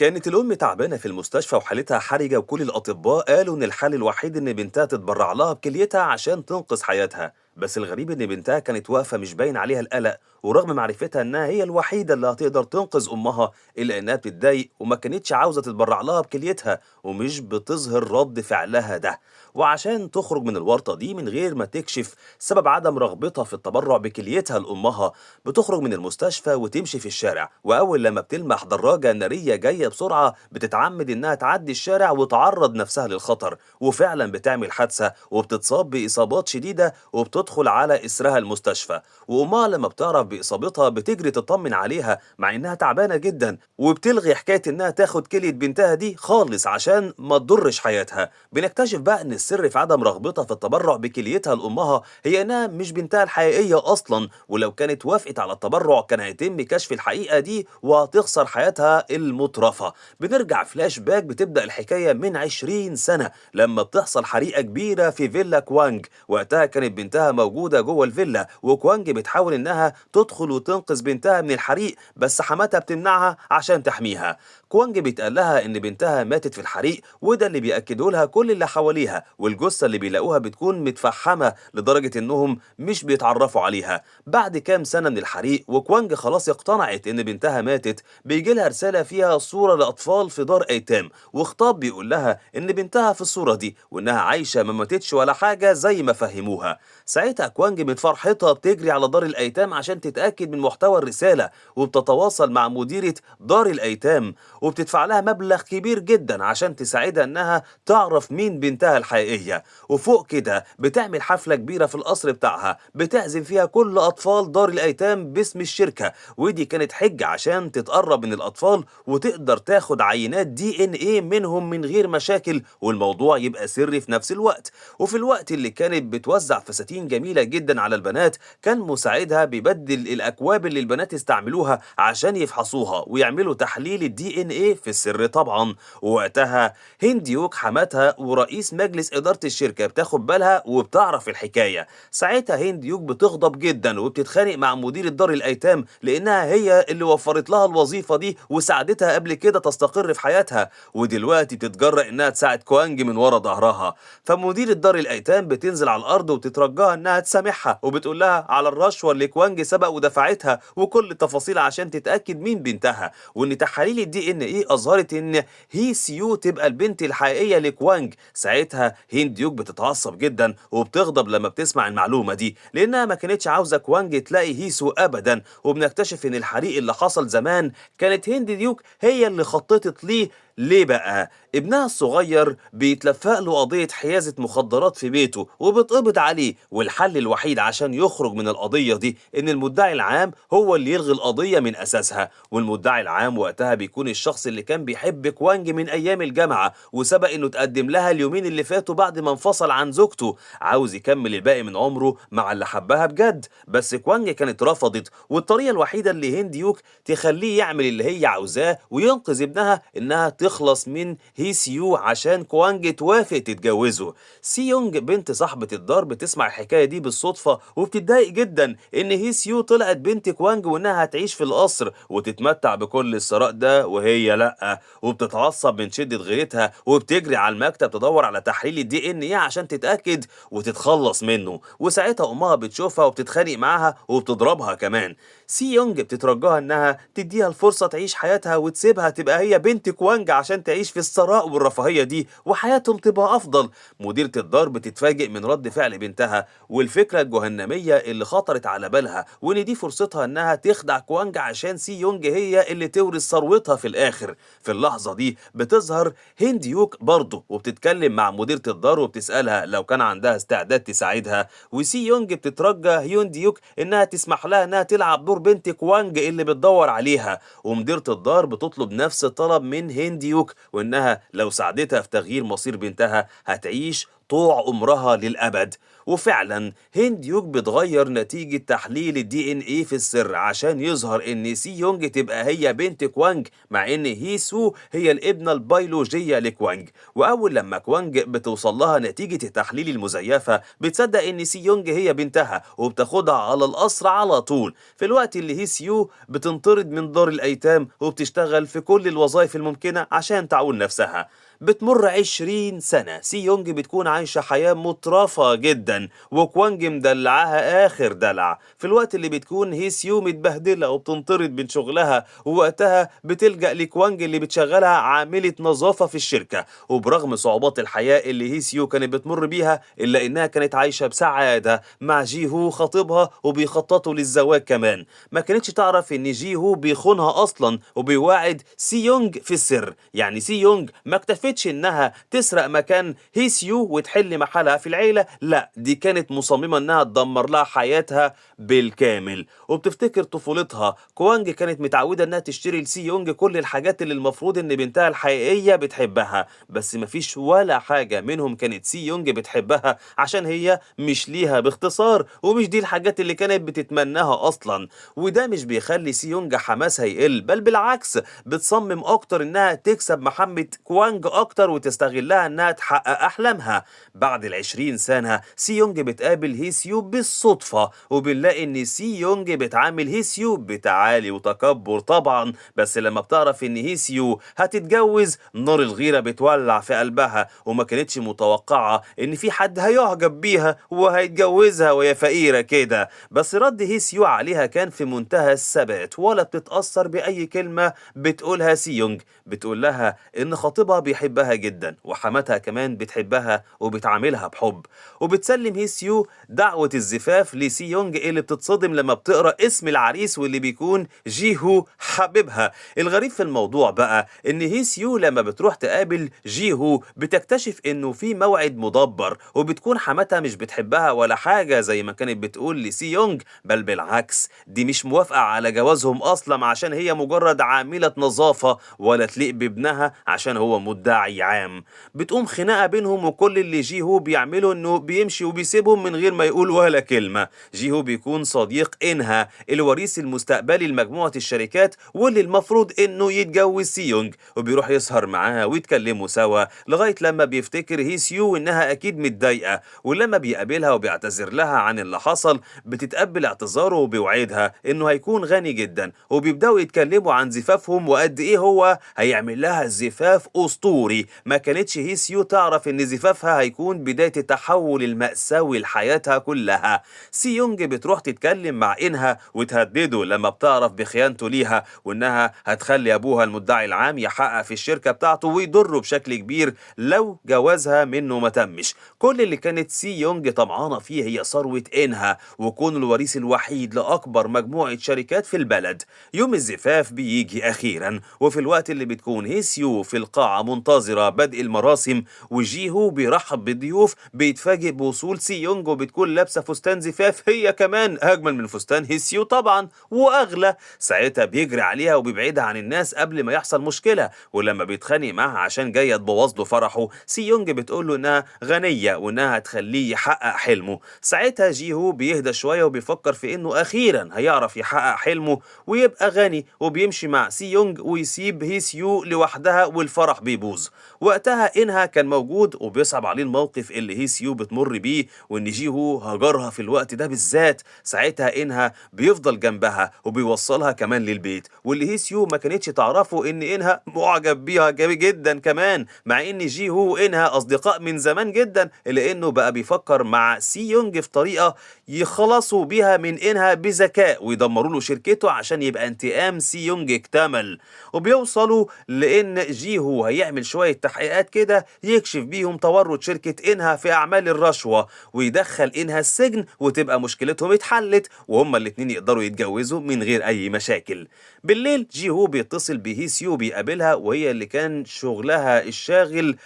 كانت الأم تعبانة في المستشفى وحالتها حرجة، وكل الأطباء قالوا إن الحل الوحيد إن بنتها تتبرع لها بكليتها عشان تنقذ حياتها. بس الغريب إن بنتها كانت واقفة مش باين عليها القلق، ورغم معرفتها إنها هي الوحيدة اللي هتقدر تنقذ أمها إلا إنها بتتضايق وما كانتش عاوزة تتبرع لها بكليتها، ومش بتظهر رد فعلها ده. وعشان تخرج من الورطة دي من غير ما تكشف سبب عدم رغبتها في التبرع بكليتها لأمها، بتخرج من المستشفى وتمشي في الشارع، وأول لما بتلمح دراجة نارية جاية بسرعة بتتعمد إنها تعدي الشارع وتعرض نفسها للخطر، وفعلا بتعمل حادثة وبتتصاب بإصابات شديدة وبتدخل على إسرها المستشفى. وأمها لما بتعرف بإصابتها بتجري تطمن عليها مع إنها تعبانة جدا، وبتلغي حكاية إنها تاخد كلية بنتها دي خالص عشان ما تضرش حياتها. بنكتشف بقى إن السر في عدم رغبتها في التبرع بكليتها لأمها هي إنها مش بنتها الحقيقية أصلا، ولو كانت وافقت على التبرع كان هيتم كشف الحقيقة دي وهتخسر حياتها المترفة. بنرجع فلاش باك، بتبدأ الحكاية من 20 سنة لما بتحصل حريقة كبيرة في فيلا كوانج. وقتها كانت بنتها موجودة جوه الفيلا، وكوانج بتحاول إنها تدخل وتنقذ بنتها من الحريق، بس حماتها بتمنعها عشان تحميها. كوانج بيتقال لها إن بنتها ماتت في الحريق، وده اللي بيأكدوا لها كل اللي حواليها، والجثة اللي بيلاقوها بتكون متفحمة لدرجة إنهم مش بيتعرفوا عليها. بعد كام سنة من الحريق وكوانج خلاص اقتنعت إن بنتها ماتت، بيجي لها رسالة فيها صورة لأطفال في دار أيتام، وخطاب بيقول لها إن بنتها في الصورة دي وإنها عايشة ما ماتتش ولا حاجة زي ما فهموها. ساعتها كوانج من فرحتها بتجري على دار الأيتام عشان تتأكد من محتوى الرسالة، وبتتواصل مع مديرة دار الأيتام وبتدفع لها مبلغ كبير جدا عشان تساعدها إنها تعرف مين بنتها الحقيقية. وفوق كده بتعمل حفلة كبيرة في القصر بتاعها بتعزم فيها كل أطفال دار الأيتام باسم الشركة، ودي كانت حجة عشان تتقرب من الأطفال وتقدر تاخد عينات دي ان ايه منهم من غير مشاكل، والموضوع يبقى سري في نفس الوقت. وفي الوقت اللي كانت بتوزع فساتين جميلة جدا على البنات، كان مساعدها بيبدل الأكواب اللي البنات استعملوها عشان يفحصوها ويعملوا تحليل الدي ان ايه في السر طبعا. ووقتها هنديوك حماتها ورئيس مجلس إدارة الشركة بتاخد بالها وبتعرف الحكاية. ساعتها هنديوك بتغضب جدا وبتتخانق مع مدير دار الأيتام لأنها هي اللي وفرت لها الوظيفة دي وساعدتها قبل كده تستقر في حياتها، ودلوقتي بتتجرأ إنها تساعد كوانج من ورا ظهرها. فمدير دار الأيتام بتنزل على الأرض وتترجاها إنها تسامحها، وبتقول لها على الرشوة اللي كوانج سبق ودفعتها وكل التفاصيل عشان تتأكد مين بنتها، وإن تحاليل الدي إن إيه أظهرت إن هي سيو تبقى البنت الحقيقية لكوانج. ساعتها هنديوك بتتعصب جدا وبتغضب لما بتسمع المعلومة دي لأنها ما كانتش عاوزة كوانج تلاقي هيسو أبدا. وبنكتشف إن الحريق اللي حصل زمان كانت هند ديوك هي اللي خططت ليه. ليه بقى؟ ابنها الصغير بيتلفق له قضية حيازة مخدرات في بيته وبتقبض عليه، والحل الوحيد عشان يخرج من القضية دي إن المدعي العام هو اللي يلغي القضية من أساسها. والمدعي العام وقتها بيكون الشخص اللي كان بيحب كوانج من أيام الجامعة، وسبق إنه تقدم لها اليومين اللي فاتوا بعد ما انفصل عن زوجته، عاوز يكمل الباقي من عمره مع اللي حبها بجد. بس كوانج كانت رفضت، والطريقة الوحيدة اللي هنديوك تخليه يعمل اللي هي عاوزاه وينقذ ابنها إنها تخلص من هي سيو عشان كوانج توافق تتجوزه. سي يونج بنت صاحبة الدار بتسمع الحكاية دي بالصدفة وبتتضايق جدا إن هي سيو طلعت بنت كوانج وإنها هتعيش في القصر وتتمتع بكل الثراء ده وهي لأ، وبتتعصب من شدة غيرتها وبتجري على المكتب تدور على تحليل الدي ان ايه عشان تتأكد وتتخلص منه. وساعتها أمها بتشوفها وبتتخانق معاها وبتضربها كمان. سي يونج بتترجاها إنها تديها الفرصة تعيش حياتها وتسيبها تبقى هي بنت كوانج عشان تعيش في الثراء والرفاهية دي وحياتهم تبقى أفضل. مديرة الدار بتتفاجئ من رد فعل بنتها والفكرة الجهنمية اللي خطرت على بالها، وإن دي فرصتها إنها تخدع كوانج عشان سي يونج هي اللي تورث ثروتها في الآخر. في اللحظة دي بتظهر هنديوك برضه وبتتكلم مع مديرة الدار وبتسألها لو كان عندها استعداد تساعدها، وسي يونج بتترجى هيون ديوك إنها تسمح لها إنها تلعب دور بنت كوانج اللي بتدور عليها. ومديرة الدار بتطلب نفس الطلب من هنديوك، وإنها لو ساعدتها في تغيير مصير بنتها هتعيش مقطوع عمرها للأبد. وفعلا هند يونج بتغير نتيجة تحليل الدي ان ايه في السر عشان يظهر ان سي يونج تبقى هي بنت كوانج، مع ان هي سو هي الابنة البيولوجية لكوانج. واول لما كوانج بتوصل لها نتيجة التحليل المزيفة بتصدق ان سي يونج هي بنتها وبتاخدها على القصر على طول، في الوقت اللي هي سيو بتنطرد من دار الايتام وبتشتغل في كل الوظائف الممكنة عشان تعول نفسها. بتمر 20 سنة، سي يونج بتكون عايشة حياة مترفة جدا وكوانج مدلعاها آخر دلع، في الوقت اللي بتكون هي سيو متبهدلة وبتنطرد من شغلها، ووقتها بتلجأ لكوانج اللي بتشغلها عاملة نظافة في الشركة. وبرغم صعوبات الحياة اللي هي سيو كانت بتمر بيها إلا إنها كانت عايشة بسعادة مع جي هو خطيبها وبيخططوا للزواج كمان. ما كانتش تعرف إن جي هو بيخونها أصلا وبيواعد سي يونج في السر، يعني سي يونج ما اكتفتش انها تسرق مكان هي سيو وتحل محلها في العيله، لا دي كانت مصممه انها تدمر لها حياتها بالكامل. وبتفتكر طفولتها، كوانج كانت متعوده انها تشتري لسي يونج كل الحاجات اللي المفروض ان بنتها الحقيقيه بتحبها، بس مفيش ولا حاجه منهم كانت سي يونج بتحبها عشان هي مش ليها باختصار، ومش دي الحاجات اللي كانت بتتمناها اصلا. وده مش بيخلي سي يونج حماسها يقل، بل بالعكس بتصمم اكتر انها تكسب محبة كوانج اكتر وتستغلها انها تحقق احلامها. بعد ال20 سنة سي يونج بتقابل هي سيو بالصدفة، وبنلاقي ان سي يونج بتعامل هي سيو بتعالي وتكبر طبعا، بس لما بتعرف ان هي سيو هتتجوز نار الغيرة بتولع في قلبها، وما كانتش متوقعة ان في حد هيعجب بيها وهيتجوزها وهي فقيرة كده. بس رد هي سيو عليها كان في منتهى الثبات، ولا بتتأثر بأي كلمة بتقولها سي يونج. بتقول لها ان خطيبها بيحبها جدا وحماتها كمان بتحبها وبتعاملها بحب. وبتسلم هي سيو دعوة الزفاف لسي يونج اللي بتتصدم لما بتقرا اسم العريس واللي بيكون جي هو حبيبها. الغريب في الموضوع بقى ان هي سيو لما بتروح تقابل جي هو بتكتشف انه في موعد مدبر، وبتكون حماتها مش بتحبها ولا حاجة زي ما كانت بتقول لسي يونج، بل بالعكس دي مش موافقة على جوازهم اصلا عشان هي مجرد عاملة نظافة، ولا تليق بابنها عشان هو مدعي عام. بتقوم خناقة بينهم، وكل اللي جي هو بيعمله انه بيمشي وبيسيبهم من غير ما يقول ولا كلمة. جي هو بيكون صديق انها الوريث المستقبلي لمجموعة الشركات واللي المفروض انه يتجوز سي يونج، وبيروح يسهر معاها ويتكلموا سوا لغاية لما بيفتكر هي سيو انها اكيد متضايقة، ولما بيقابلها وبيعتذر لها عن اللي حصل بتتقبل اعتذاره وبيوعدها انه هيكون غني جدا، وبيبداوا يتكلموا عن زفافهم وقد ايه هو هيعمل لها زفاف اسطوري. ما كانتش هي سيو تعرف ان زفافها هيكون بداية التحول المأساوي لحياتها كلها. سي يونج بتروح تتكلم مع انها وتهدده لما بتعرف بخيانته ليها، وانها هتخلي ابوها المدعي العام يحقق في الشركة بتاعته ويضره بشكل كبير لو جوازها منه ما تمش. كل اللي كانت سي يونج طمعانة فيه هي ثروة انها وكون الوريث الوحيد لأكبر مجموعة شركات في البلد. يوم الزفاف بيجي أخيرا، وفي الوقت اللي بتكون هي سيو في القاعة منتظرة بدء المراسم وجي هو بيرحب بالضيوف، بيتفاجئ بوصول سي يونج وبتكون لابسة فستان زفاف هي كمان أجمل من فستان هي سيو طبعا وأغلى. ساعتها بيجري عليها وبيبعدها عن الناس قبل ما يحصل مشكلة، ولما بيتخانق معها عشان جاية تبوظ له فرحه سي يونج بتقول له إنها غنية وإنها هتخليه يحقق حلمه. ساعتها جي هو بيهدى شوية وبيفكر في إنه أخيرا هيعرف يحقق حلمه ويبقى غني، وبيمشي مع سي يونج ويسيب هي سيو لوحدها والفرح بيبوظ. وقتها إنها كان موجود وبيصعب عليه الموقف اللي هي سيو بتمر بيه، وإن جي هو هجرها في الوقت ده بالذات. ساعتها إنها بيفضل جنبها وبيوصلها كمان للبيت، واللي هي سيو ما كانتش تعرفه إن إنها معجب بيها جدا كمان، مع إن جي هو وإنها أصدقاء من زمان جدا، إلا إنه بقى بيفكر مع سي يونج في طريقة يخلصوا بيها من إنها بذكاء ويدمروا له شركته عشان يبقى انتقام سي يونج اكتمل. وبيوصلوا لان جي هو هيعمل شوية تحقيقات كده يكشف بيهم تورط شركة انها في اعمال الرشوة، ويدخل انها السجن وتبقى مشكلتهم اتحلت وهما الاتنين يقدروا يتجوزوا من غير اي مشاكل. بالليل جي هو بيتصل بهي سيو بيقابلها، وهي اللي كان شغلها الشاغل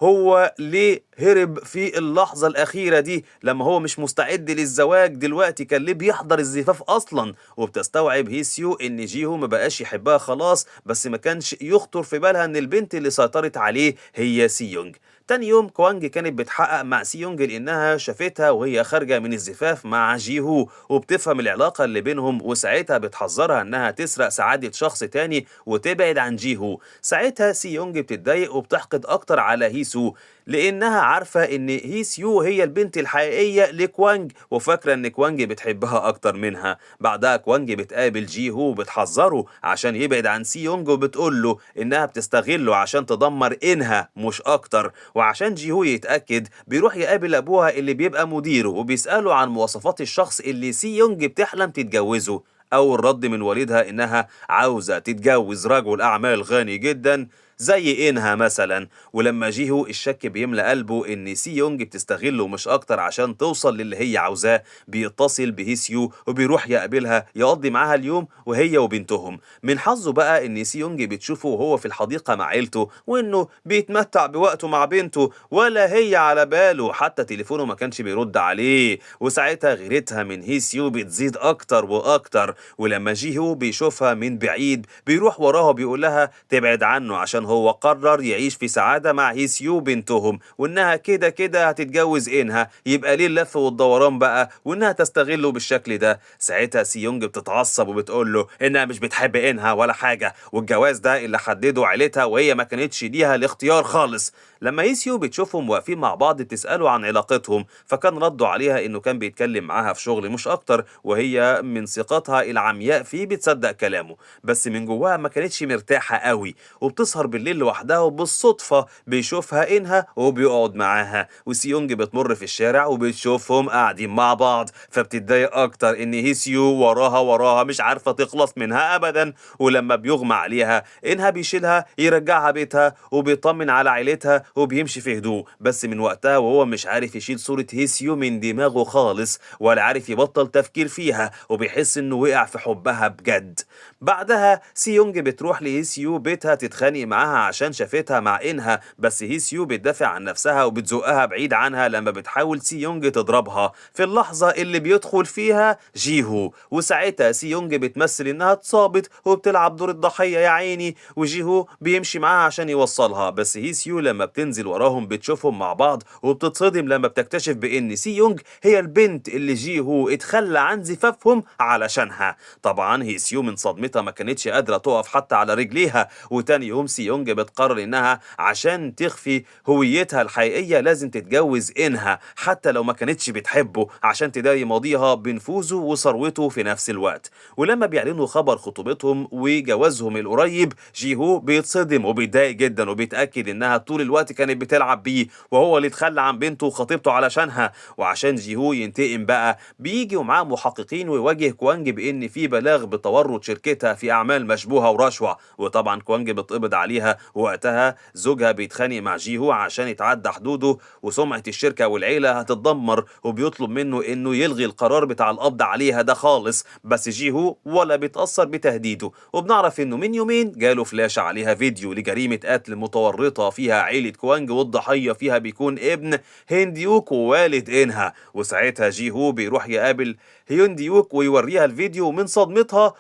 هو ليه هرب في اللحظة الأخيرة دي لما هو مش مستعد للزواج دلوقتي، كان ليه بيحضر الزفاف أصلا. وبتستوعب هي سيو إن جيهو ما بقاش يحبها خلاص، بس ما كانش يخطر في بالها إن البنت اللي سيطرت عليه هي سي يونج. تاني يوم كوانج كانت بتحقق مع سي يونج لأنها شافتها وهي خارجة من الزفاف مع جي هو وبتفهم العلاقة اللي بينهم، وساعتها بتحذرها إنها تسرق سعادة شخص تاني وتبعد عن جي هو. ساعتها سي يونج بتتضايق وبتحقد أكتر على هيسو لأنها عارفة إن هيسيو هي البنت الحقيقية لكوانج وفاكرة إن كوانج بتحبها أكتر منها. بعدها كوانج بتقابل جي هو وبتحذره عشان يبعد عن سي يونج وبتقول له إنها بتستغله عشان تدمر إنها مش أكتر. وعشان جي هو يتأكد بيروح يقابل أبوها اللي بيبقى مديره وبيسأله عن مواصفات الشخص اللي سي يونج بتحلم تتجوزه. أول رد من والدها إنها عاوزة تتجوز رجل أعمال غني جدا زي إنها مثلا. ولما جيهو الشك بيملى قلبه إن سي يونج بتستغله مش أكتر عشان توصل للي هي عاوزاه، بيتصل بهيسيو وبيروح يقابلها يقضي معاها اليوم وهي وبنتهم. من حظه بقى إن سي يونج بتشوفه وهو في الحديقة مع عيلته وإنه بيتمتع بوقته مع بنته ولا هي على باله، حتى تليفونه ما كانش بيرد عليه. وساعتها غيرتها من هيسيو بتزيد أكتر وأكتر، ولما جيهو بيشوفها من بعيد بيروح وراها بيقول لها تبعد عنه عشان هو قرر يعيش في سعادة مع هيسيو بنتهم، وإنها كده كده هتتجوز إنها، يبقى ليه اللف والدوران بقى وإنها تستغله بالشكل ده. ساعتها سي يونج بتتعصب وبتقول له إنها مش بتحب إنها ولا حاجة، والجواز ده اللي حدده عيلتها وهي ما كانتش ليها الاختيار خالص. لما هيسيو بتشوفهم واقفين مع بعض بتسأله عن علاقتهم، فكان ردوا عليها إنه كان بيتكلم معاها في شغل مش أكتر، وهي من ثقتها العمياء فيه بتصدق كلامه، بس من جواها ما كانتش مرتاحة قوي. وبتسهر بالليل لوحدها وبالصدفة بيشوفها إنها وبيقعد معاها، وسيونج بتمر في الشارع وبتشوفهم قاعدين مع بعض، فبتتضايق أكتر إن هيسيو وراها مش عارفة تخلص منها أبدا. ولما بيغمى عليها إنها بيشيلها يرجعها بيتها وبيطمن على عيلتها وبيمشي في هدوء، بس من وقتها وهو مش عارف يشيل صورة هيسيو من دماغه خالص ولا عارف يبطل تفكير فيها، وبيحس إنه وقع في حبها بجد. بعدها سيونج بتروح لهيسيو بيتها تتخانق معاها عشان شافتها مع إنها، بس هيسيو بتدافع عن نفسها وبتزقها بعيد عنها لما بتحاول سيونج تضربها في اللحظة اللي بيدخل فيها جيهو. وساعتها سيونج بتمثل إنها اتصابت وبتلعب دور الضحية يا عيني، وجيهو بيمشي معاها عشان يوصلها، بس هيسيو لما بتنزل وراهم بتشوفهم مع بعض وبتتصدم لما بتكتشف بإن سيونج هي البنت اللي جيهو اتخلى عن زفافهم علشانها. طبعا هيسيو من صدمتها ما كانتش قادرة تقف حتى على رجليها، وتاني يوم سيونج بتقرر إنها عشان تخفي هويتها الحقيقية لازم تتجوز إنها حتى لو ما كانتش بتحبه عشان تداري ماضيها بنفوذه وثروته في نفس الوقت. ولما بيعلنوا خبر خطوبتهم وجوازهم القريب جيهو بيتصدم وبيتضايق جدا وبيتأكد إنها طول الوقت كانت بتلعب بيه وهو اللي اتخلى عن بنته وخطيبته علشانها. وعشان جيهو ينتقم بقى بيجي ومعاه محققين ويواجه كوانج بإن في بلاغ بتورط شركتها في أعمال مشبوهة ورشوة، وطبعا كوانج بتقبض عليها. وقتها زوجها بيتخانق مع جيهو عشان يتعدى حدوده وسمعة الشركة والعيلة هتتدمر، وبيطلب منه إنه يلغي القرار بتاع القبض عليها ده خالص، بس جيهو ولا بيتأثر بتهديده. وبنعرف إنه من يومين جاله فلاش عليها فيديو لجريمة قتل متورطة فيها عيلة كوانج، والضحية فيها بيكون ابن هينديوك ووالد إنها. وساعتها جيهو بيروح يقابل هيونديوك ويوريها الفيديو، ومن صدمتها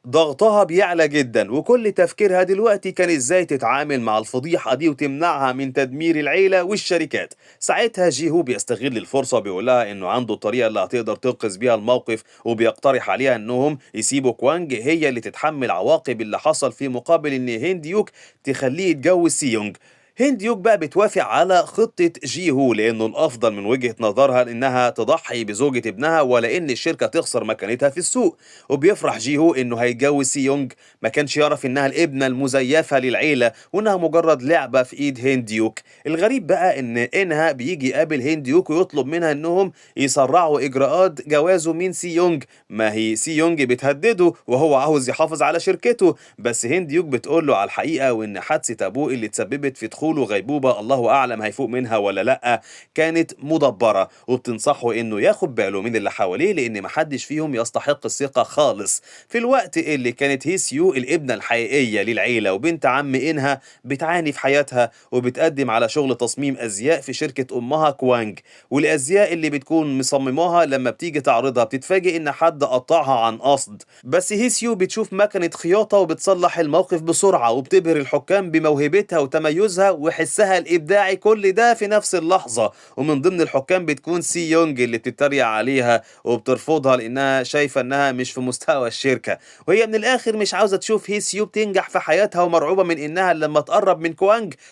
ضغطها بيعلى جدا وكل تفكيرها دلوقتي كان ازاي تتعامل مع الفضيحة دي وتمنعها من تدمير العيلة والشركات. ساعتها جيهو بيستغل الفرصة بيقولها انه عنده الطريقة اللي هتقدر تنقذ بيها الموقف، وبيقترح عليها انهم يسيبوا كوانج هي اللي تتحمل عواقب اللي حصل في مقابل ان هينديوك تخليه يتجوز سيونج. هينديوك بقى بتوافق على خطة جيهو لأنه الأفضل من وجهة نظرها إنها تضحي بزوجة ابنها ولا إن الشركة تخسر مكانتها في السوق. وبيفرح جيهو إنه هيتجوز سيونج، ما كانش يعرف إنها الابنة المزيفة للعيلة وإنها مجرد لعبة في إيد هينديوك. الغريب بقى إنها بيجي يقابل هينديوك ويطلب منها إنهم يسرعوا إجراءات جوازه من سيونج، ما هي سيونج بتهدده وهو عاوز يحافظ على شركته، بس هينديوك بتقول له على الحقيقة وإن حادثة أبوه اللي تسببت في دخوله غيبوبة الله أعلم هيفوق منها ولا لأ كانت مدبرة، وبتنصحه إنه ياخد باله من اللي حواليه لأن محدش فيهم يستحق الثقة خالص. في الوقت اللي كانت هيسيو الابنة الحقيقية للعيلة وبنت عم إنها بتعاني في حياتها وبتقدم على شغل تصميم أزياء في شركة أمها كوانج، والأزياء اللي بتكون مصمماها لما بتيجي تعرضها بتتفاجئ إن حد قطعها عن قصد، بس هيسيو بتشوف مكنة خياطة وبتصلح الموقف بسرعة وبتبهر الحكام بموهبتها وتميزها وحسها الإبداعي كل ده في نفس اللحظة. ومن ضمن الحكام بتكون سي يونج اللي بتتريق عليها وبترفضها لأنها شايفة إنها مش في مستوى الشركة، وهي من الآخر مش عاوزة تشوف هي سيو بتنجح في حياتها، ومرعوبة من إنها لما تقرب من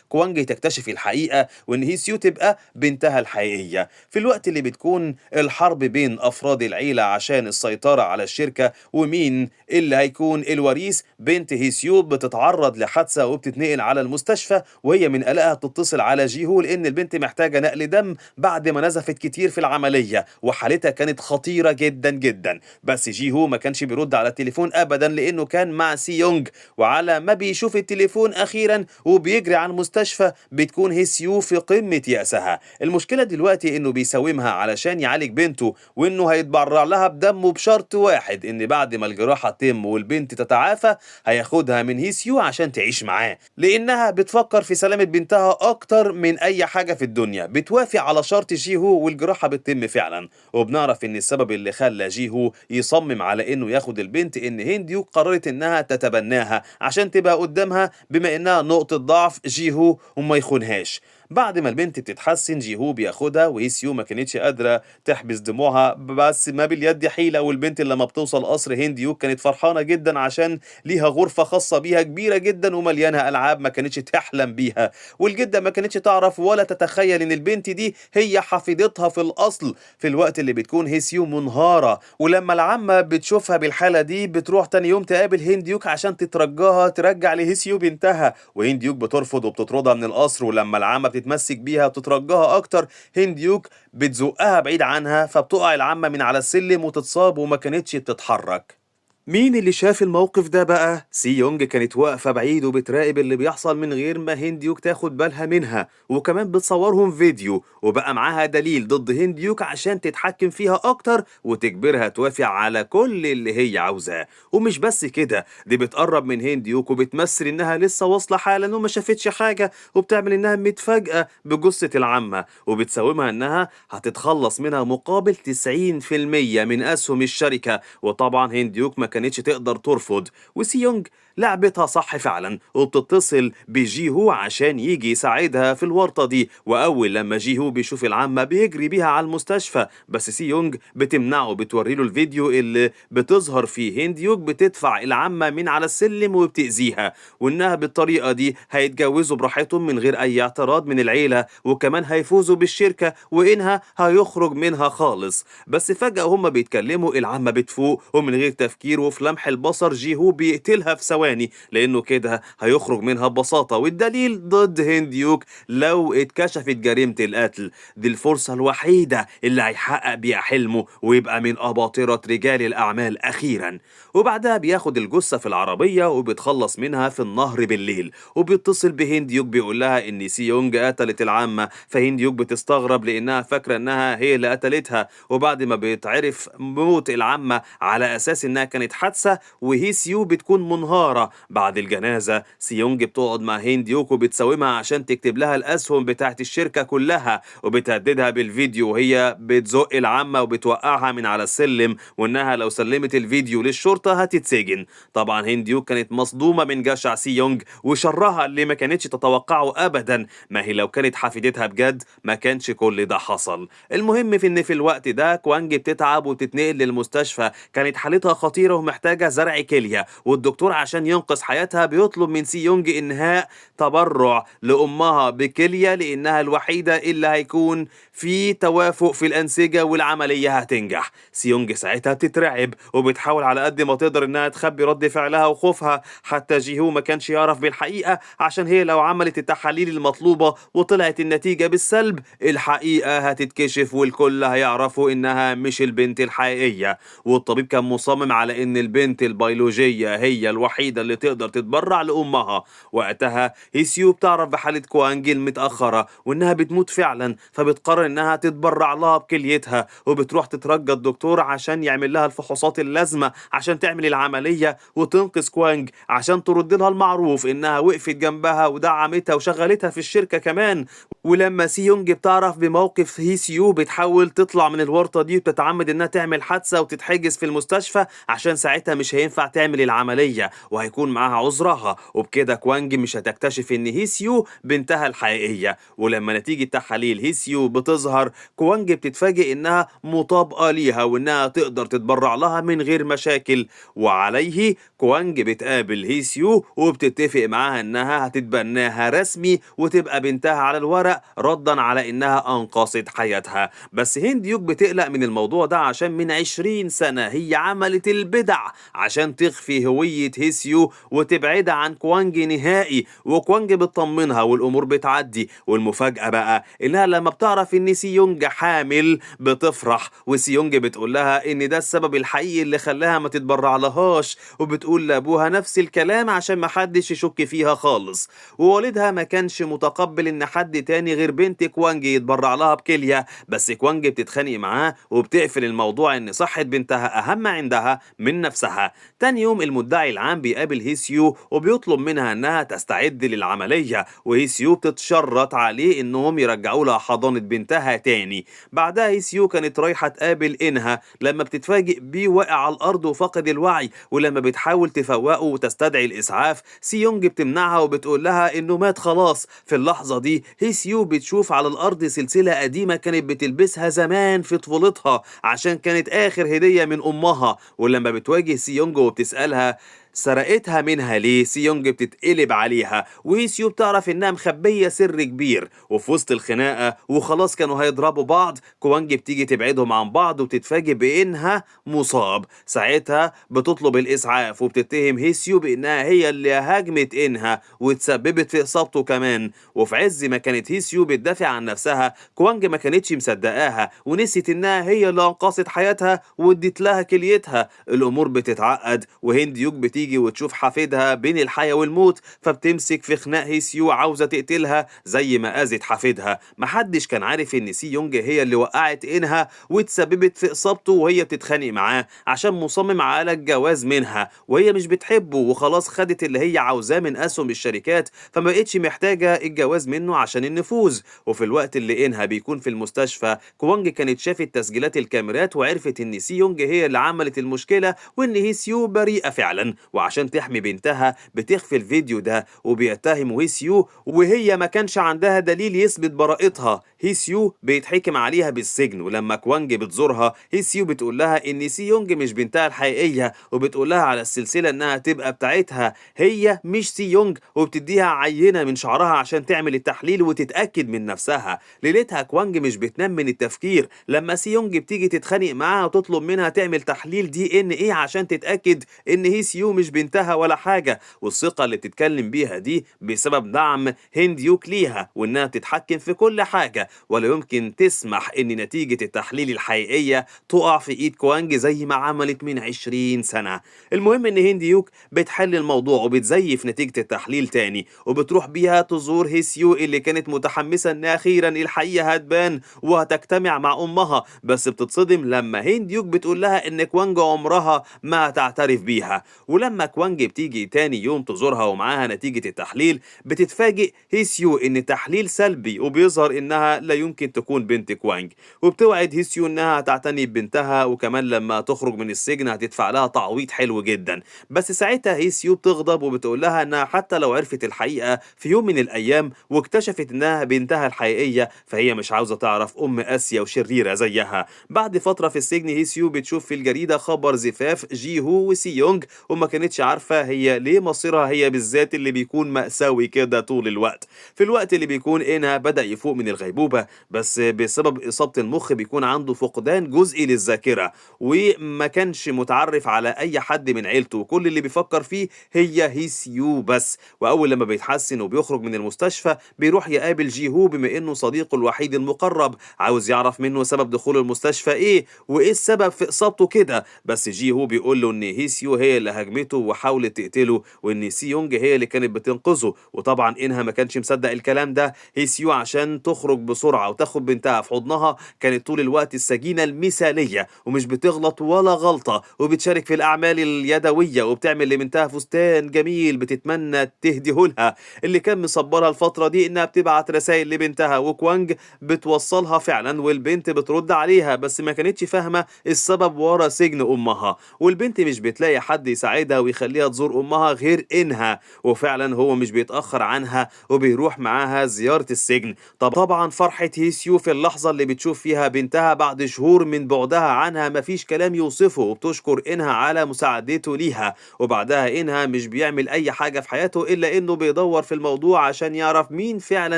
كوانج تكتشف الحقيقة وإن هي سيو تبقى بنتها الحقيقية. في الوقت اللي بتكون الحرب بين أفراد العيلة عشان السيطرة على الشركة ومين اللي هيكون الوريث، بنت هي سيو بتتعرض لحادثة وبتتنقل على المستشفى، وهي من قلقها بتتصل على جيهو لأن البنت محتاجة نقل دم بعد ما نزفت كتير في العملية وحالتها كانت خطيرة جدا جدا. بس جيهو ما كانش بيرد على التليفون أبدا لأنه كان مع سي يونج، وعلى ما بيشوف التليفون أخيرا وبيجري على المستشفى بتكون هي سيو في قمة يأسها. المشكلة دلوقتي إنه بيساومها علشان يعالج بنته وإنه هيتبرع لها بدمه بشرط واحد، إن بعد ما الجراحة تتم والبنت تتعافى هياخدها من هي سيو عشان تعيش معاه، لأنها بتفكر في سلامة بنتها أكتر من أي حاجة في الدنيا. بتوافق على شرط جيهو والجراحة بتتم فعلا، وبنعرف إن السبب اللي خلى جيهو يصمم على إنه ياخد البنت إن هنديوك قررت إنها تتبناها عشان تبقى قدامها بما إنها نقطة ضعف جيهو وما يخونهاش. بعد ما البنت بتتحسن جيهو بياخدها، وهي سيو ما كانتش قادرة تحبس دموعها، بس ما باليد حيلة. والبنت لما بتوصل قصر هنديوك كانت فرحانة جدا عشان ليها غرفة خاصة بيها كبيرة جدا ومليانة ألعاب ما كانتش تحلم بيها. والجدة ما كانتش تعرف ولا تتخيل إن البنت دي هي حفيدتها في الأصل، في الوقت اللي بتكون هي سيو منهارة. ولما العمة بتشوفها بالحالة دي بتروح تاني يوم تقابل هنديوك عشان تترجاها ترجع لهيسيو بنتها، وهنديوك بترفض وبتطردها من القصر. ولما العمة بتتمسك بيها وتترجاها أكتر هنديوك بتزقها بعيد عنها، فبتقع العمة من على السلم وتتصاب وما كانتش بتتحرك. مين اللي شاف الموقف ده بقى؟ سي يونج كانت واقفة بعيد وبتراقب اللي بيحصل من غير ما هنديوك تاخد بالها منها، وكمان بتصورهم فيديو وبقى معاها دليل ضد هنديوك عشان تتحكم فيها أكتر وتجبرها توافق على كل اللي هي عاوزاه. ومش بس كده، دي بتقرب من هنديوك وبتمثل إنها لسه واصلة حالا وما شافتش حاجة، وبتعمل إنها متفاجئة بجثة العمة، وبتساومها إنها هتتخلص منها مقابل 90% من أسهم الشركة. وطبعا هنديوك ما كانتش تقدر ترفض، وسي يونج لعبتها صح فعلا وبتتصل بجيهو عشان يجي يساعدها في الورطة دي. وأول لما جيهو بيشوف العمة بيجري بيها على المستشفى، بس سي يونج بتمنعه، بتوريله الفيديو اللي بتظهر فيه هنديوك بتدفع العمة من على السلم وبتأذيها، وإنها بالطريقة دي هيتجوزوا براحتهم من غير أي اعتراض من العيلة، وكمان هيفوزوا بالشركة وإنها هيخرج منها خالص. بس فجأة هما بيتكلموا العمة بتفوق ومن غير تفكير وفي لمح البصر جيهو بيقتلها في ثواني، لأنه كده هيخرج منها ببساطة. والدليل ضد هنديوك لو اتكشفت جريمة القتل، دي الفرصة الوحيدة اللي هيحقق بيها حلمه ويبقى من أباطرة رجال الأعمال أخيرا. وبعدها بياخد الجثة في العربية وبيتخلص منها في النهر بالليل، وبيتصل بهنديوك بيقول لها إن سي يونج قتلت العمة. فهنديوك بتستغرب لأنها فاكرة إنها هي اللي قتلتها، وبعد ما بيتعرف موت العمة على أساس إنها كانت حادثة وهي سيو بتكون منهارة بعد الجنازة، سيونج بتقعد مع هنديوك وبتساومها عشان تكتب لها الأسهم بتاعت الشركة كلها، وبتهددها بالفيديو وهي بتزق العمة وبتوقعها من على السلم، وإنها لو سلمت الفيديو للشرطة هتتسجن. طبعا هنديوك كانت مصدومة من جشع سيونج وشرها اللي ما كانتش تتوقعه أبدا، ما هي لو كانت حفيدتها بجد ما كانش كل ده حصل. المهم في إن في الوقت ده كوانج بتتعب وتتنقل للمستشفى، كانت حالتها خطيرة ومحتاجة زرع كلية، والدكتور عشان ينقذ حياتها بيطلب من سي يونج إنهاء تبرع لأمها بكلية لأنها الوحيدة اللي هيكون في توافق في الأنسجة والعملية هتنجح. سي يونج ساعتها بتترعب وبتحاول على قد ما تقدر إنها تخبي رد فعلها وخوفها، حتى جيهو ما كانش يعرف بالحقيقة عشان هي لو عملت التحاليل المطلوبة وطلعت النتيجة بالسلب الحقيقة هتتكشف والكل هيعرفوا إنها مش البنت الحقيقية. والطبيب كان مصمم على إن البنت البيولوجية هي الوحيدة اللي تقدر تتبرع لأمها. وقتها هيسيو بتعرف بحالة كوانج المتأخرة وإنها بتموت فعلا، فبتقرر إنها تتبرع لها بكليتها، وبتروح تترجى الدكتور عشان يعمل لها الفحوصات اللازمة عشان تعمل العملية وتنقذ كوانج، عشان ترد لها المعروف إنها وقفت جنبها ودعمتها وشغلتها في الشركة كمان. ولما سي يونج بتعرف بموقف هي سيو بتحاول تطلع من الورطة دي وبتتعمد انها تعمل حادثة وتتحجز في المستشفى عشان ساعتها مش هينفع تعمل العملية وهيكون معاها عذرها، وبكده كوانج مش هتكتشف ان هي سيو بنتها الحقيقية. ولما نتيجة تحاليل هي سيو بتظهر، كوانج بتتفاجئ انها مطابقة ليها وانها تقدر تتبرع لها من غير مشاكل. وعليه كوانج بتقابل هي سيو وبتتفق معاها انها هتتبناها رسمي وتبقى بنتها على الورق ردا على انها انقذت حياتها. بس هند يوك بتقلق من الموضوع ده عشان من 20 سنة هي عملت البدع عشان تخفي هوية هيسيو وتبعدها عن كوانج نهائي، وكوانج بتطمنها والامور بتعدي. والمفاجأة بقى انها لما بتعرف ان سيونج حامل بتفرح، وسيونج بتقول لها ان ده السبب الحقيقي اللي خلاها ما تتبرع لهاش، وبتقول لابوها نفس الكلام عشان ما حدش يشك فيها خالص. ووالدها ما كانش متقبل ان حد تاني غير بنت كوانج يتبرع لها بكلية، بس كوانج بتتخانق معاه وبتقفل الموضوع ان صحة بنتها اهم عندها من نفسها. تاني يوم المدعي العام بيقابل هيسيو وبيطلب منها انها تستعد للعملية، وهيسيو بتتشرط عليه انهم يرجعوا لها حضانة بنتها تاني. بعدها هيسيو كانت رايحة تقابل انها لما بتتفاجئ بيه واقع على الارض وفاقد الوعي، ولما بتحاول تفوقه وتستدعي الاسعاف سيونج بتمنعها وبتقول لها انه مات خلاص. في اللحظة دي هيسيو بتشوف على الارض سلسلة قديمة كانت بتلبسها زمان في طفولتها عشان كانت اخر هدية من امها، ولما بتواجه سيونج وبتسألها سرقتها منها ليه، سيونج بتتقلب عليها وهيسيو بتعرف انها مخبية سر كبير. وفي وسط الخناقة وخلاص كانوا هيضربوا بعض، كوانج بتيجي تبعدهم عن بعض وتتفاجئ بانها مصاب. ساعتها بتطلب الاسعاف وبتتهم هيسيو بانها هي اللي هاجمت انها وتسببت في اصابته كمان. وفي عز ما كانت هيسيو بتدافع عن نفسها، كوانج ما كانتش مصدقاها ونسيت انها هي اللي انقذت حياتها وادت لها كليتها. الامور بتتعقد وهند يوك بتيجي وتشوف حفيدها بين الحياة والموت، فبتمسك في خناق هيسيو عاوزة تقتلها زي ما اذت حفيدها. محدش كان عارف ان سي يونج هي اللي وقعت انها وتسببت في اصابته وهي بتتخانق معاه عشان مصمم على الجواز منها، وهي مش بتحبه وخلاص خدت اللي هي عاوزاه من اسهم الشركات، فما بقتش محتاجة الجواز منه عشان النفوذ. وفي الوقت اللي انها بيكون في المستشفى، كوانج كانت شافت تسجيلات الكاميرات وعرفت ان سي يونج هي اللي عملت المشكلة وان هيسيو بريئة فعلا، وعشان تحمي بنتها بتخفي الفيديو ده وبيتهم هيسيو وهي ما كانش عندها دليل يثبت براءتها. هيسيو بيتحكم عليها بالسجن، ولما كوانج بتزورها هيسيو بتقول لها ان سي يونج مش بنتها الحقيقية، وبتقول لها على السلسلة انها تبقى بتاعتها هي مش سي يونج، وبتديها عينة من شعرها عشان تعمل التحليل وتتأكد من نفسها. ليلتها كوانج مش بتنام من التفكير لما سي يونج بتيجي تتخانق معاها وتطلب منها تعمل تحليل دي ان ايه عشان تتأكد ان هي سيو مش بنتها ولا حاجة. والثقة اللي بتتكلم بيها دي بسبب دعم هند يوك ليها وانها بتتحكم في كل حاجة، ولا يمكن تسمح ان نتيجة التحليل الحقيقية تقع في ايد كوانج زي ما عملت من 20 سنة. المهم ان هند يوك بتحل الموضوع وبتزيف نتيجة التحليل تاني وبتروح بيها تزور هيسيو اللي كانت متحمسة ان اخيرا الحقيقة هتبان وهتجتمع مع امها، بس بتتصدم لما هند يوك بتقول لها ان كوانج عمرها ما هتعترف بيها. ولما كوانج بتيجي تاني يوم تزورها ومعاها نتيجة التحليل، بتتفاجئ هيسيو ان التحليل سلبي وبيظهر انها لا يمكن تكون بنت كوانج، وبتوعد هيسيو انها هتعتني ببنتها وكمان لما تخرج من السجن هتدفع لها تعويض حلو جدا. بس ساعتها هيسيو بتغضب وبتقول لها انها حتى لو عرفت الحقيقة في يوم من الايام واكتشفت انها بنتها الحقيقية، فهي مش عاوزة تعرف ام قاسية وشريرة زيها. بعد فترة في السجن هيسيو بتشوف في الجريدة خبر زفاف جي هو وسي يونج، وما كانتش عارفة هي ليه مصيرها هي بالذات اللي بيكون مأساوي كده طول الوقت. في الوقت اللي بيكون إنها بدأ يفوق من الغيبوبة، بس بسبب إصابة المخ بيكون عنده فقدان جزئي للذاكرة، وما كانش متعرف على أي حد من عيلته، وكل اللي بيفكر فيه هي هيسيو بس. وأول لما بيتحسن وبيخرج من المستشفى بيروح يقابل جي هو بما إنه صديقه الوحيد المقرب، عاوز يعرف منه سبب دخول المستشفى إيه وإيه السبب في إصابته كده. بس جي هو بيقول له إن هيسيو هي اللي هاجمته موته وحاولت تقتله، وإن سي يونج هي اللي كانت بتنقذه. وطبعا إنها ما كانش مصدق الكلام ده. هي سيو عشان تخرج بسرعة وتاخد بنتها في حضنها كانت طول الوقت السجينة المثالية، ومش بتغلط ولا غلطة، وبتشارك في الأعمال اليدوية، وبتعمل لبنتها فستان جميل بتتمنى تهديهولها. اللي كان مصبرها الفترة دي إنها بتبعت رسائل لبنتها، وكوانج بتوصلها فعلا، والبنت بترد عليها، بس ما كانتش فاهمة السبب ورا سجن أمها. والبنت مش بتلاقي حد يساعدها ويخليها تزور أمها غير إنها، وفعلا هو مش بيتأخر عنها وبيروح معاها زيارة السجن. طبعا فرحة هيسيو في اللحظة اللي بتشوف فيها بنتها بعد شهور من بعدها عنها مفيش كلام يوصفه، وبتشكر إنها على مساعدته ليها. وبعدها إنها مش بيعمل أي حاجة في حياته إلا إنه بيدور في الموضوع عشان يعرف مين فعلا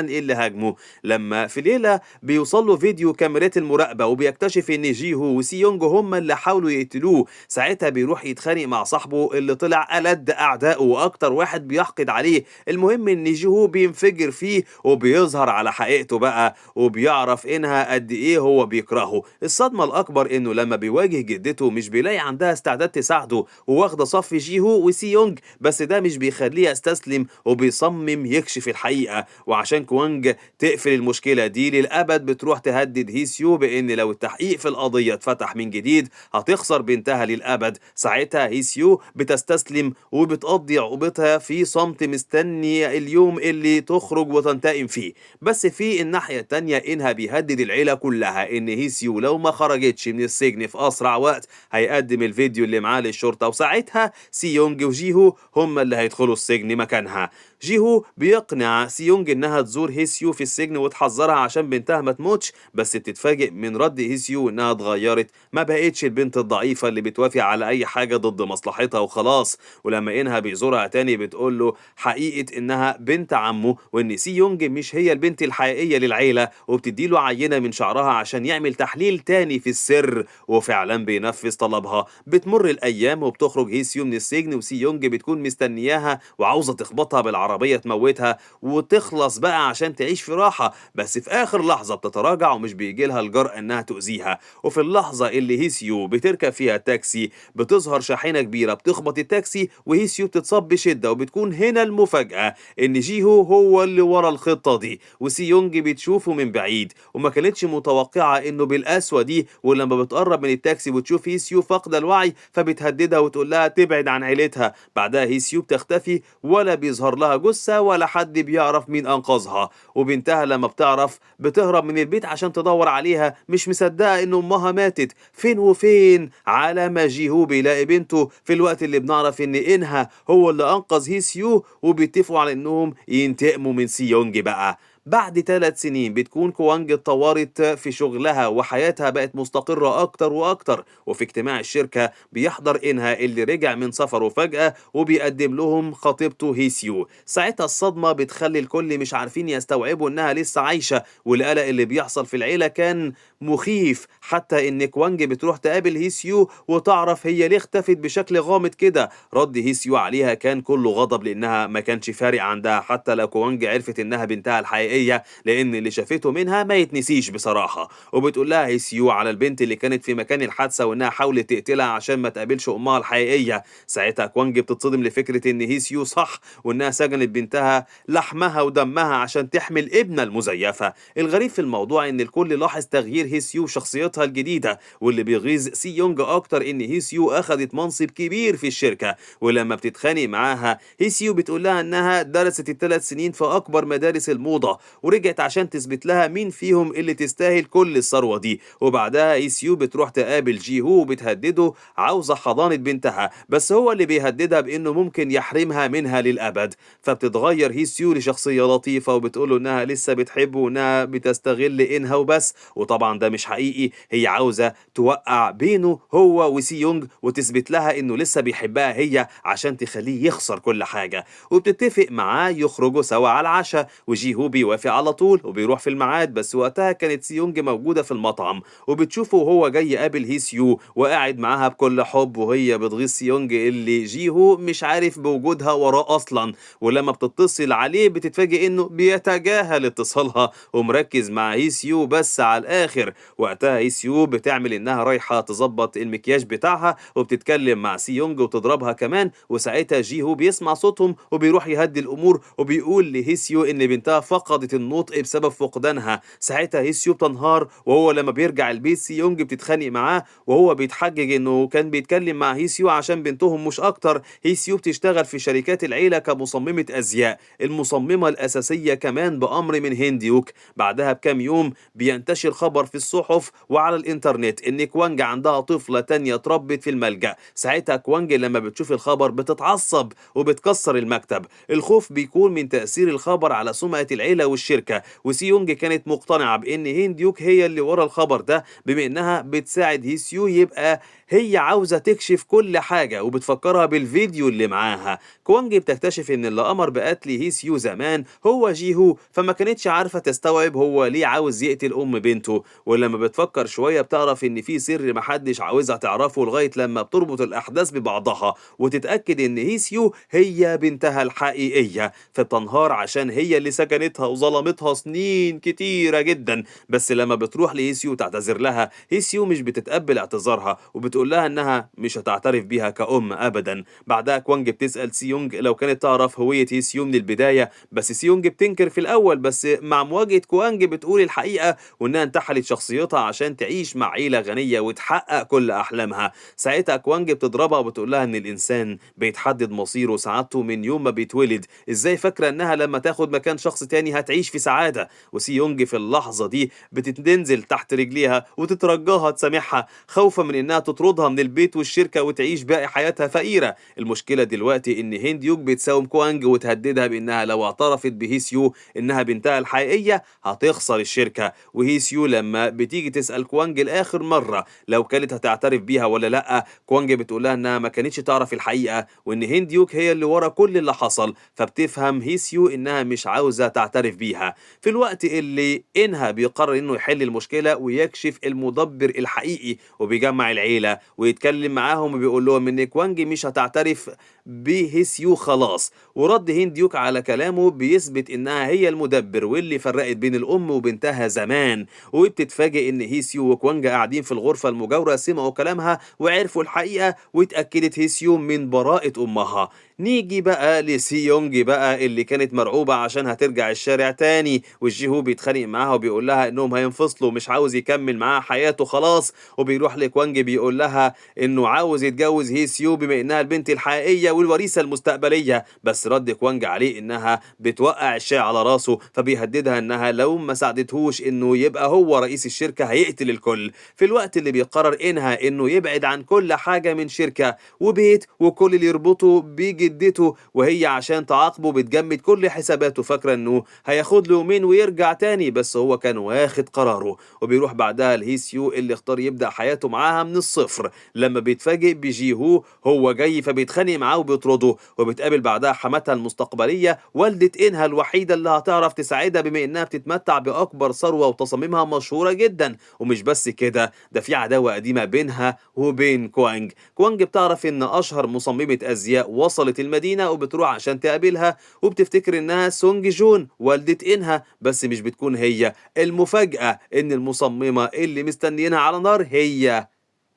اللي هاجمه. لما في ليلة بيوصل له فيديو كاميرات المراقبة وبيكتشف إن جيهو وسي يونج هم اللي حاولوا يقتلوه، ساعتها بيروح يتخانق مع صاحبه اللي طلع ألد أعدائه وأكتر واحد بيحقد عليه. المهم إن جيهو بينفجر فيه وبيظهر على حقيقته بقى، وبيعرف إنها قد إيه هو بيكرهه. الصدمة الأكبر إنه لما بيواجه جدته مش بيلاقي عندها استعداد تساعده، وواخدة صف جيهو وسي يونج، بس ده مش بيخليه يستسلم وبيصمم يكشف الحقيقة. وعشان كوانج تقفل المشكلة دي للأبد بتروح تهدد هيسيو بإن لو التحقيق في القضية اتفتح من جديد هتخسر بنتها للأبد. ساعتها هيسيو بتستسلم وبتقضي عقوبتها في صمت، مستني اليوم اللي تخرج وتنتقم فيه. بس في الناحية التانية إنها بيهدد العيلة كلها إن هيسيو لو ما خرجتش من السجن في أسرع وقت هيقدم الفيديو اللي معاه للشرطة، وساعتها سي يونج وجيهو هم اللي هيدخلوا السجن مكانها. جيهو بيقنع سي يونج انها تزور هيسيو في السجن وتحذرها عشان بنتها ما تموتش، بس بتتفاجئ من رد هيسيو انها اتغيرت، ما بقتش البنت الضعيفة اللي بتوافق على اي حاجة ضد مصلحتها وخلاص. ولما انها بيزورها تاني بتقول له حقيقة انها بنت عمه، وان سي يونج مش هي البنت الحقيقية للعيلة، وبتديله عينة من شعرها عشان يعمل تحليل تاني في السر، وفعلا بينفذ طلبها. بتمر الايام وبتخرج هيسيو من السجن، وسي يونج بتكون مستنياها وعاوزة تخبطها بالعربية تموتها وتخلص بقى عشان تعيش في راحة، بس في آخر لحظة بتتراجع ومش بيجيلها الجرأة إنها تؤذيها. وفي اللحظة اللي هيسيو بتركب فيها تاكسي بتظهر شاحنة كبيرة بتخبط التاكسي، وهيسيو بتتصاب بشدة. وبتكون هنا المفاجأة إن جيهو هو اللي ورا الخطة دي، وسي يونج بتشوفه من بعيد وما كانتش متوقعة إنه بالقسوة دي. ولما بتقرب من التاكسي وتشوف هيسيو فاقدة الوعي فبتهددها وتقول لها تبعد عن عيلتها. بعدها هيسيو بتختفي ولا بيظهر لها جثة ولا حد بيعرف مين أنقذها. وبنتها لما بتعرف بتهرب من البيت عشان تدور عليها، مش مصدقة إن أمها ماتت. فين وفين على ما جيهو بيلاقي بنته في الوقت اللي بنعرف إن إنها هو اللي أنقذ هيسيو، وبيتفقوا على إنهم ينتقموا من سي يونج بقى. بعد 3 سنين بتكون كوانج اتطورت في شغلها وحياتها بقت مستقرة أكتر وأكتر. وفي اجتماع الشركة بيحضر إنها اللي رجع من سفره فجأة وبيقدم لهم خطيبته هيسيو. ساعتها الصدمة بتخلي الكل مش عارفين يستوعبوا إنها لسه عايشة، والقلق اللي بيحصل في العيلة كان مخيف، حتى إن كوانج بتروح تقابل هيسيو وتعرف هي ليه اختفت بشكل غامض كده. رد هيسيو عليها كان كله غضب لأنها ما كانش فارق عندها حتى لو كوانج عرفت إنها بنتها الحقيقية، لان اللي شافته منها ما يتنسيش بصراحه. وبتقول لها هيسيو على البنت اللي كانت في مكان الحادثه وانها حاولت تقتلها عشان ما تقابلش امها الحقيقيه. ساعتها كوانج بتتصدم لفكره ان هيسيو صح وانها سجنت بنتها لحمها ودمها عشان تحمل ابنها المزيفه. الغريب في الموضوع ان الكل لاحظ تغيير هيسيو وشخصيتها الجديده، واللي بيغيظ سي يونج اكتر ان هيسيو اخذت منصب كبير في الشركه. ولما بتتخانق معاها هيسيو بتقول لها انها درست ال3 سنين في اكبر مدارس الموضه ورجعت عشان تثبت لها مين فيهم اللي تستاهل كل الثروة دي. وبعدها هيسيو بتروح تقابل جيهو وبتهدده عاوزة حضانة بنتها، بس هو اللي بيهددها بانه ممكن يحرمها منها للابد. فبتتغير هيسيو لشخصية لطيفة وبتقوله انها لسه بتحبه وانها بتستغل انها وبس، وطبعا ده مش حقيقي. هي عاوزة توقع بينه هو وسي يونج وتثبت لها انه لسه بيحبها هي عشان تخليه يخسر كل حاجة. وبتتفق معاه يخرجوا سوا على العشاء، وجيهو بيوافق بيوافق على طول وبيروح في الميعاد، بس وقتها كانت سيونج موجودة في المطعم وبتشوفه وهو جاي يقابل هيسيو وقاعد معاها بكل حب، وهي بتغيظ سيونج اللي جيهو مش عارف بوجودها وراه أصلا. ولما بتتصل عليه بتتفاجئ إنه بيتجاهل اتصالها ومركز مع هيسيو بس على الآخر. وقتها هيسيو بتعمل إنها رايحة تظبط المكياج بتاعها وبتتكلم مع سيونج وتضربها كمان، وساعتها جيهو بيسمع صوتهم وبيروح يهدي الأمور وبيقول لهيسيو إن بنتها فقدت النطق بسبب فقدانها. ساعتها هيسيو بتنهار، وهو لما بيرجع البيت سيونج بتتخانق معاه وهو بيتحجج إنه كان بيتكلم مع هيسيو عشان بنتهم مش أكتر. هيسيو بتشتغل في شركات العيلة كمصممة أزياء، المصممة الأساسية كمان بأمر من هنديوك. بعدها بكام يوم بينتشر خبر في الصحف وعلى الإنترنت إن كوانج عندها طفلة تانية اتربت في الملجأ. ساعتها كوانج لما بتشوف الخبر بتتعصب وبتكسر المكتب. الخوف بيكون من تأثير الخبر على سمعة العيلة والشركة، وسيونج كانت مقتنعة بإن هنديوك هي اللي ورا الخبر ده بما إنها بتساعد هيسيو، يبقى هي عاوزة تكشف كل حاجة وبتفكرها بالفيديو اللي معاها. كوانج بتكتشف إن اللي أمر بقتل هيسيو زمان هو جيهو، فما كانتش عارفة تستوعب هو ليه عاوز يقتل أم بنته. ولما بتفكر شوية بتعرف إن في سر محدش عاوزها تعرفه لغاية لما بتربط الأحداث ببعضها وتتأكد إن هيسيو هي بنتها الحقيقية، فبتنهار عشان هي اللي سكنتها وظلمتها سنين كتيرة جدا. بس لما بتروح لهيسيو تعتذر لها، هيسيو مش بتتقبل اعتذارها وبتقول لها إنها مش هتعترف بيها كأم أبدا. بعدها كوانج بتسأل سيونج لو كانت تعرف هوية هيسيو من البداية، بس سيونج بتنكر في الأول، بس مع مواجهة كوانج بتقول الحقيقة وإنها انتحلت شخصيتها عشان تعيش مع عيلة غنية وتحقق كل أحلامها. ساعتها كوانج بتضربها وبتقول لها إن الإنسان بيتحدد مصيره وسعادته من يوم ما بيتولد، إزاي فاكرة إنها لما تاخد مكان شخص تاني هتعيش في سعادة. وسيونج في اللحظة دي بتنزل تحت رجليها وتترجاها تسامحها خوفا من إنها تطردها من البيت والشركة وتعيش باقي حياتها فقيرة. المشكلة دلوقتي إن هنديوك بتساوم كوانج وتهددها بإنها لو اعترفت بهيسيو إنها بنتها الحقيقية هتخسر الشركة. وهيسيو لما بتيجي تسأل كوانج لآخر مرة لو كانت هتعترف بيها ولا لأ، كوانج بتقولها إنها ما كانتش تعرف الحقيقة وإن هنديوك هي اللي ورا كل اللي حصل. فبتفهم هيسيو إنها مش عاوزة تعترف بيها. في الوقت اللي إنها بيقرر إنه يحل المشكلة ويكشف المدبر الحقيقي وبيجمع العيلة ويتكلم معاهم وبيقول لهم إن كوانج مش هتعترف بهيسيو خلاص. ورد هنديوك على كلامه بيثبت إنها هي المدبر واللي فرقت بين الأم وبنتها زمان. وبتتفاجئ إن هيسيو وكوانج قاعدين في الغرفة المجاورة سمعوا كلامها وعرفوا الحقيقة، واتأكدت هيسيو من براءة أمها. نيجي بقى لسيونج بقى اللي كانت مرعوبة عشان هترجع الشارع تاني، والجيهو بيتخانق معاها وبيقول لها إنهم هينفصلوا ومش عاوز يكمل معاها حياته خلاص. وبيروح لكوانج بيقول لها إنه عاوز يتجوز هيسيو بما إنها البنت الحقيقية والوريثة المستقبلية، بس رد كوانج عليه إنها بتوقع الشاي على راسه، فبيهددها إنها لو ما ساعدتهوش إنه يبقى هو رئيس الشركة هيقتل الكل. في الوقت اللي بيقرر إنه يبعد عن كل حاجة من شركة وبيت وكل اللي يربطه بجدته، وهي عشان تعاقبه بتجمد كل حساباته فاكرة إنه هياخد له يومين ويرجع تاني، بس هو كان واخد قراره. وبيروح بعدها لهيسيو اللي اختار يبدأ حياته معاها من الصفر. لما بيتفاجئ بجيهو هو جاي فبيتخانق معاه وبيطرده، وبتقابل بعدها حماتها المستقبلية والدة إنها الوحيدة اللي هتعرف تساعدها بما إنها بتتمتع بأكبر ثروة وتصاميمها مشهورة جدا. ومش بس كده، ده في عداوة قديمة بينها وبين كوانج. كوانج بتعرف إن أشهر مصممة أزياء وصلت المدينة وبتروح عشان تقابلها، وبتفتكر إنها سونج جون والدة إنها، بس مش بتكون هي. المفاجأة إن المصممة اللي مستنيينها على نار هي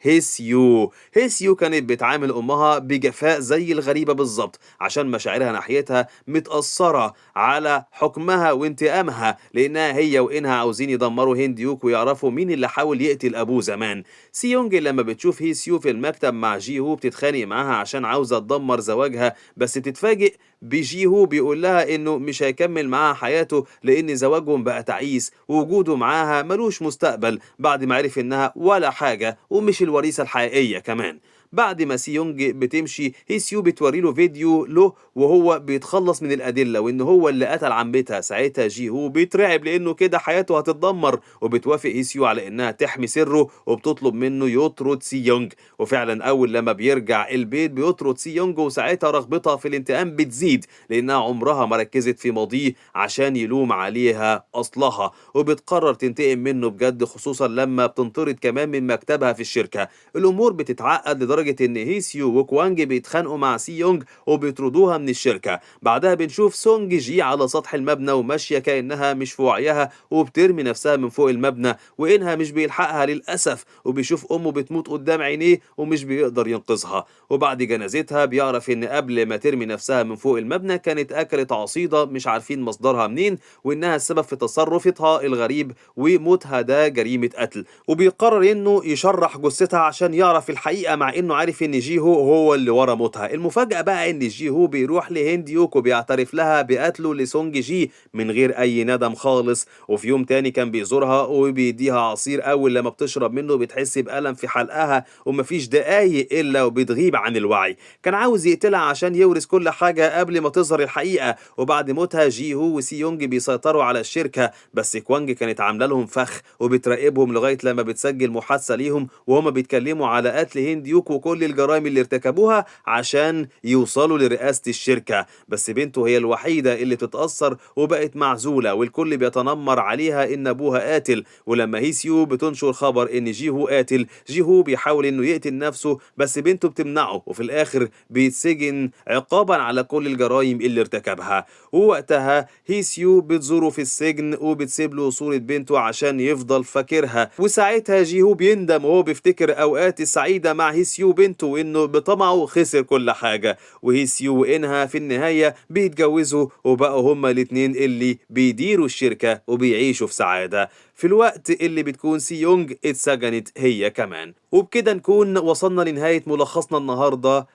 هيسيو كانت بتعامل أمها بجفاء زي الغريبة بالظبط عشان مشاعرها ناحيتها متأثرة على حكمها وانتقامها، لأنها هي وإنها عاوزين يدمروا هنديوك ويعرفوا مين اللي حاول يقتل أبوه زمان. سيونج لما بتشوف هيسيو في المكتب مع جيهو بتتخانق معاها عشان عاوزة تدمر زواجها، بس تتفاجئ بجيهو بيقول لها إنه مش هيكمل معاها حياته لأن زواجهم بقى تعيس ووجوده معاها ملوش مستقبل بعد ما عرف إنها ولا حاجة ومش الوريثة الحقيقية كمان. بعد ما سي يونج بتمشي، هي سيو بتوري له فيديو له وهو بيتخلص من الأدلة وإن هو اللي قتل عمتها. ساعتها جي هو بيترعب لأنه كده حياته هتتدمر، وبتوافق هي سيو على إنها تحمي سره وبتطلب منه يطرد سي يونج. وفعلا أول لما بيرجع البيت بيطرد سي يونج، وساعتها رغبتها في الانتقام بتزيد لأنها عمرها ما ركزت في ماضيه عشان يلوم عليها أصلها، وبتقرر تنتقم منه بجد، خصوصا لما بتنطرد كمان من مكتبها في الشركة. الأمور بتتعقد لدرجة إن هيسيو وكوانج بيتخانقوا مع سي يونج وبيطردوها من الشركة. بعدها بنشوف سونج جي على سطح المبنى وماشية كأنها مش في وعيها، وبترمي نفسها من فوق المبنى، وإنها مش بيلحقها للأسف، وبيشوف أمه بتموت قدام عينيه ومش بيقدر ينقذها. وبعد جنازتها بيعرف إن قبل ما ترمي نفسها من فوق المبنى كانت أكلت عصيدة مش عارفين مصدرها منين، وإنها السبب في تصرفها الغريب وموتها ده جريمة قتل. وبيقرر إنه يشرح جثتها عشان يعرف الحقيقة، مع إنه عارف إن جي هو اللي ورا موتها. المفاجأة بقى إن جي بيروح لهند يوك وبيعترف لها بقتله لسونج جي من غير أي ندم خالص. وفي يوم تاني كان بيزورها وبيديها عصير، أول لما بتشرب منه بتحس بألم في حلقها ومفيش دقايق إلا وبتغيب عن الوعي. كان عاوز يقتلها عشان يورث كل حاجة قبل ما تظهر الحقيقة. وبعد موتها جي وسي يونج بيسيطروا على الشركة، بس كوانج كانت عاملة لهم فخ وبتراقبهم لغاية لما بتسجل محادثة ليهم وهما بيتكلموا على قتل هند يوك وكل الجرائم اللي ارتكبوها عشان يوصلوا لرئاسة الشركة. بس بنته هي الوحيدة اللي بتتأثر وبقت معزولة، والكل بيتنمر عليها إن أبوها قاتل. ولما هيسيو بتنشر خبر إن جيهو قاتل، جيهو بيحاول إنه يقتل نفسه بس بنته بتمنعه، وفي الآخر بيتسجن عقابا على كل الجرائم اللي ارتكبها. ووقتها هيسيو بتزوره في السجن وبتسيب له صورة بنته عشان يفضل فاكرها. وساعتها جيهو بيندم وهو بيفتكر أوقات السعيدة مع هيسيو بنته، وإنه بطمعه خسر كل حاجة. وهيسيو وإنها في النهاية بيتجوزوا وبقوا هما الاتنين اللي بيديروا الشركة وبيعيشوا في سعادة، في الوقت اللي بتكون سي يونج اتسجنت هي كمان. وبكده نكون وصلنا لنهاية ملخصنا النهاردة.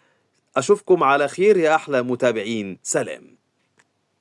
أشوفكم على خير يا أحلى متابعين، سلام.